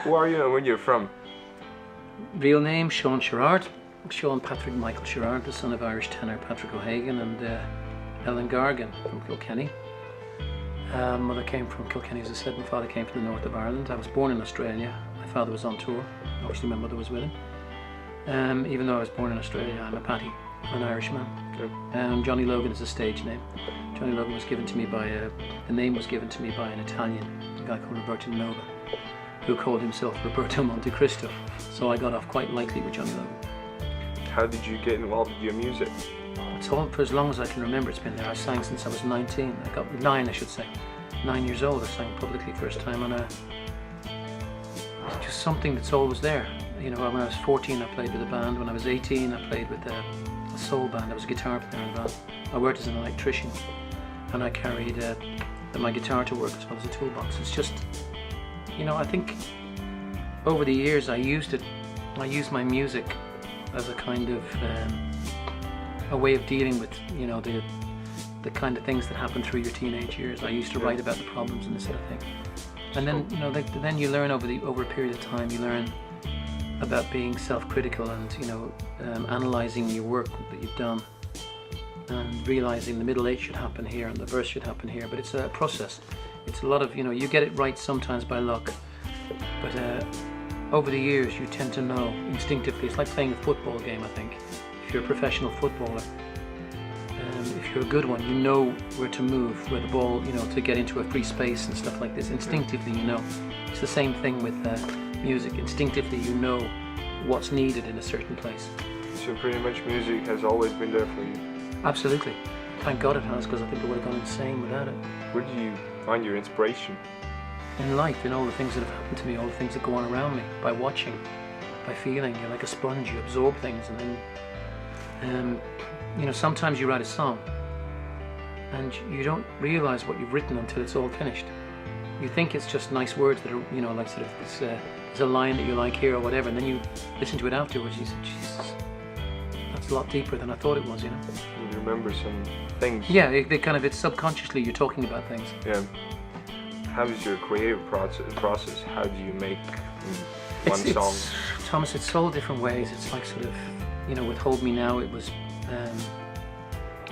Who are you and where you're from? Real name, Sean Sherrard. Sean Patrick Michael Sherrard, the son of Irish tenor Patrick O'Hagan and Ellen Gargan from Kilkenny. Mother came from Kilkenny, as I said. My father came from the north of Ireland. I was born in Australia. My father was on tour. Obviously my mother was with him. Even though I was born in Australia, I'm a Paddy, an Irishman. Okay. Johnny Logan is a stage name. Johnny Logan was given to me by the name was given to me by an Italian, a guy called Roberto Nova, who called himself Roberto Montecristo. So I got off quite lightly with Johnny Logan. How did you get involved with your music? It's all, for as long as I can remember, it's been there. I sang since I was 19. I got 9, I should say. 9 years old. I sang publicly first time on it's just something that's always there. You know, when I was 14, I played with a band. When I was 18, I played with a soul band. I was a guitar player in a band. I worked as an electrician, and I carried my guitar to work as well as a toolbox. It's just, you know, I think over the years I used my music as a kind of a way of dealing with, you know, the kind of things that happen through your teenage years. I used to write about the problems and this sort of thing. And then, you know, then you learn over a period of time, you learn about being self-critical and, you know, analysing your work that you've done and realising the middle eight should happen here and the verse should happen here. But it's a process. It's a lot of, you know, you get it right sometimes by luck, but over the years you tend to know instinctively. It's like playing a football game, I think. If you're a professional footballer, if you're a good one, you know where to move, where the ball, you know, to get into a free space and stuff like this. Instinctively, you know. It's the same thing with music. Instinctively, you know what's needed in a certain place. So pretty much music has always been there for you? Absolutely. Thank God it has, because I think I would have gone insane without it. Where do you find your inspiration? In life, in all the things that have happened to me, all the things that go on around me, by watching, by feeling. You're like a sponge, you absorb things, and then you know, sometimes you write a song and you don't realise what you've written until it's all finished. You think it's just nice words that are, you know, like sort of there's a line that you like here or whatever, and then you listen to it afterwards and you say, Jesus, that's a lot deeper than I thought it was, you know. You remember some things? Yeah, it's subconsciously you're talking about things. Yeah. How is your creative process? How do you make one song? Thomas, it's all different ways. It's like sort of, you know, with Hold Me Now, it was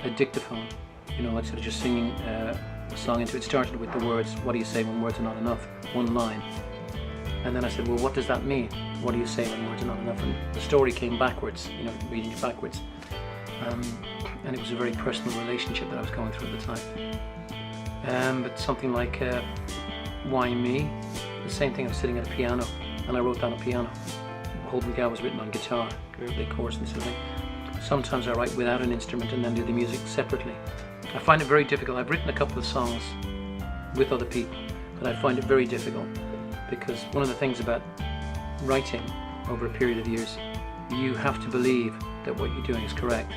a dictaphone, you know, like sort of just singing a song into it. It started with the words, what do you say when words are not enough? One line. And then I said, well, what does that mean? What do you say when words are not enough? And the story came backwards, you know, reading it backwards. And it was a very personal relationship that I was going through at the time. But something like Why Me? The same thing, I was sitting at a piano and I wrote down a piano. Hold Me Now was written on guitar, the chorus and sort of thing. Sometimes I write without an instrument and then do the music separately. I find it very difficult. I've written a couple of songs with other people, but I find it very difficult because one of the things about writing over a period of years, you have to believe that what you're doing is correct.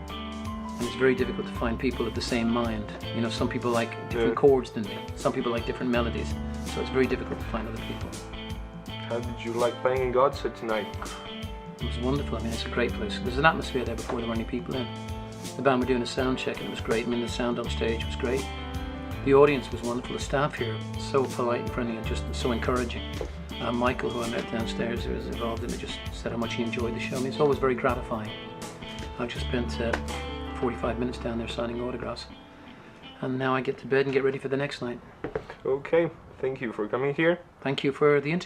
And it's very difficult to find people of the same mind. You know, some people like different chords than me. Some people like different melodies. So it's very difficult to find other people. How did you like playing in Godset tonight? It was wonderful. I mean, it's a great place. There's an atmosphere there before there were any people in. The band were doing a sound check and it was great. I mean, the sound on stage was great. The audience was wonderful. The staff here, so polite and friendly and just so encouraging. Michael, who I met downstairs, who was involved in it, just said how much he enjoyed the show. I mean, it's always very gratifying. I've just spent 45 minutes down there signing autographs. And now I get to bed and get ready for the next night. Okay, thank you for coming here. Thank you for the interview.